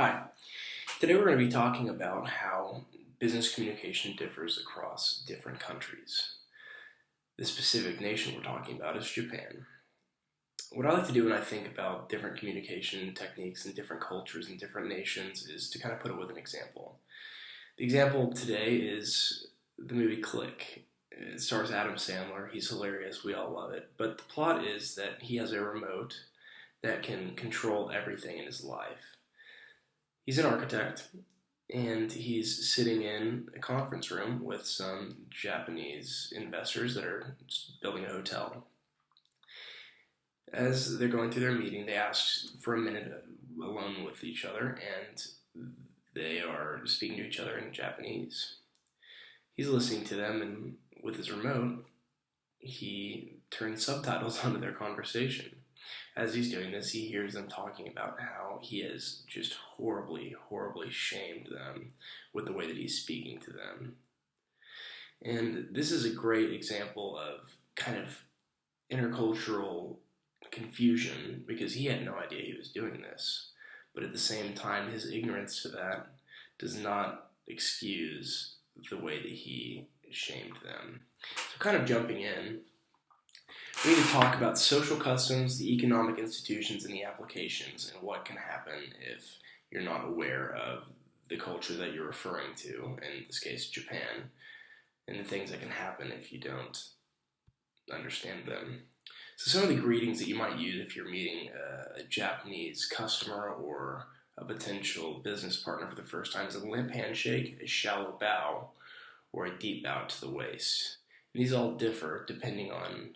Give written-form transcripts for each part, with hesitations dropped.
Hi. Today we're going to be talking about how business communication differs across different countries. The specific nation we're talking about is Japan. What I like to do when I think about different communication techniques in different cultures and different nations is to kind of put it with an example. The example today is the movie Click. It stars Adam Sandler. He's hilarious. We all love it. But the plot is that he has a remote that can control everything in his life. He's an architect, and he's sitting in a conference room with some Japanese investors that are building a hotel. As they're going through their meeting, they ask for a minute alone with each other, and they are speaking to each other in Japanese. He's listening to them, and with his remote, he turns subtitles onto their conversation. As he's doing this, he hears them talking about how he has just horribly, horribly shamed them with the way that he's speaking to them. And this is a great example of kind of intercultural confusion because he had no idea he was doing this. But at the same time, his ignorance to that does not excuse the way that he shamed them. So kind of jumping in, we need to talk about social customs, the economic institutions, and the applications, and what can happen if you're not aware of the culture that you're referring to, in this case, Japan, and the things that can happen if you don't understand them. So some of the greetings that you might use if you're meeting a Japanese customer or a potential business partner for the first time is a limp handshake, a shallow bow, or a deep bow to the waist. And these all differ depending on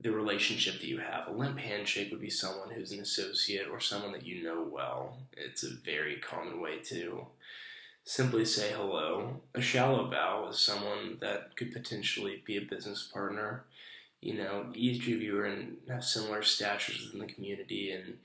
the relationship that you have. A limp handshake would be someone who's an associate or someone that you know well. It's a very common way to simply say hello. A shallow bow is someone that could potentially be a business partner. You know, each of you have similar statures within the community and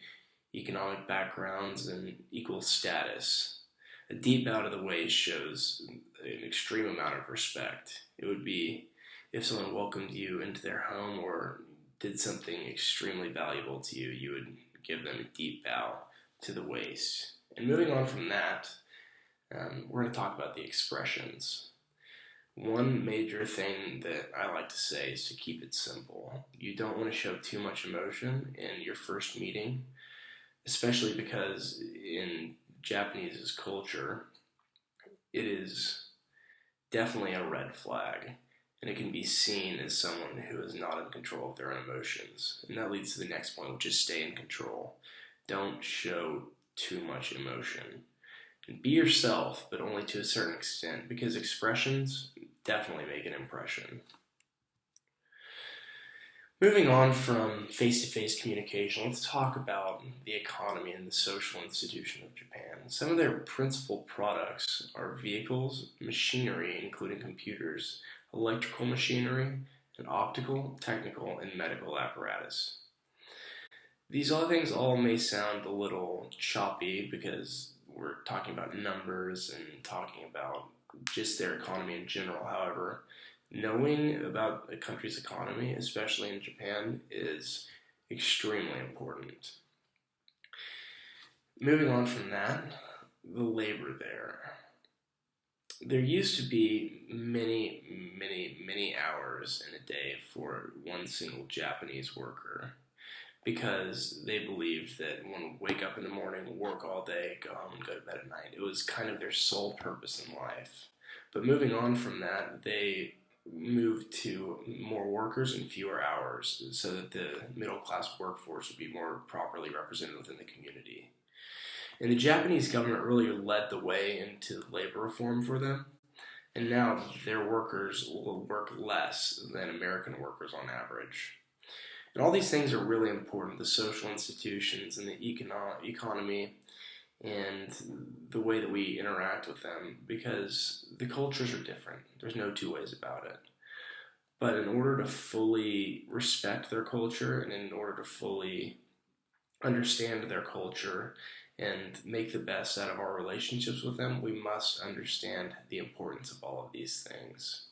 economic backgrounds and equal status. A deep bow to the waist shows an extreme amount of respect. It would be if someone welcomed you into their home or did something extremely valuable to you, you would give them a deep bow to the waist. And moving on from that, we're going to talk about the expressions. One major thing that I like to say is to keep it simple. You don't want to show too much emotion in your first meeting, especially because in Japanese culture, it is definitely a red flag. And it can be seen as someone who is not in control of their own emotions. And that leads to the next point, which is stay in control. Don't show too much emotion. And be yourself, but only to a certain extent, because expressions definitely make an impression. Moving on from face-to-face communication, let's talk about the economy and the social institution of Japan. Some of their principal products are vehicles, machinery, including computers, electrical machinery, and optical, technical, and medical apparatus. These other things all may sound a little choppy because we're talking about numbers and talking about just their economy in general. However, knowing about a country's economy, especially in Japan, is extremely important. Moving on from that, the labor there. There used to be many hours in a day for one single Japanese worker because they believed that one would wake up in the morning, work all day, go home and go to bed at night. It was kind of their sole purpose in life. But moving on from that, they moved to more workers and fewer hours so that the middle class workforce would be more properly represented within the community. And the Japanese government really led the way into labor reform for them. And now their workers will work less than American workers on average. And all these things are really important, the social institutions and the economy and the way that we interact with them, because the cultures are different. There's no two ways about it. But in order to fully respect their culture and in order to fully understand their culture and make the best out of our relationships with them, we must understand the importance of all of these things.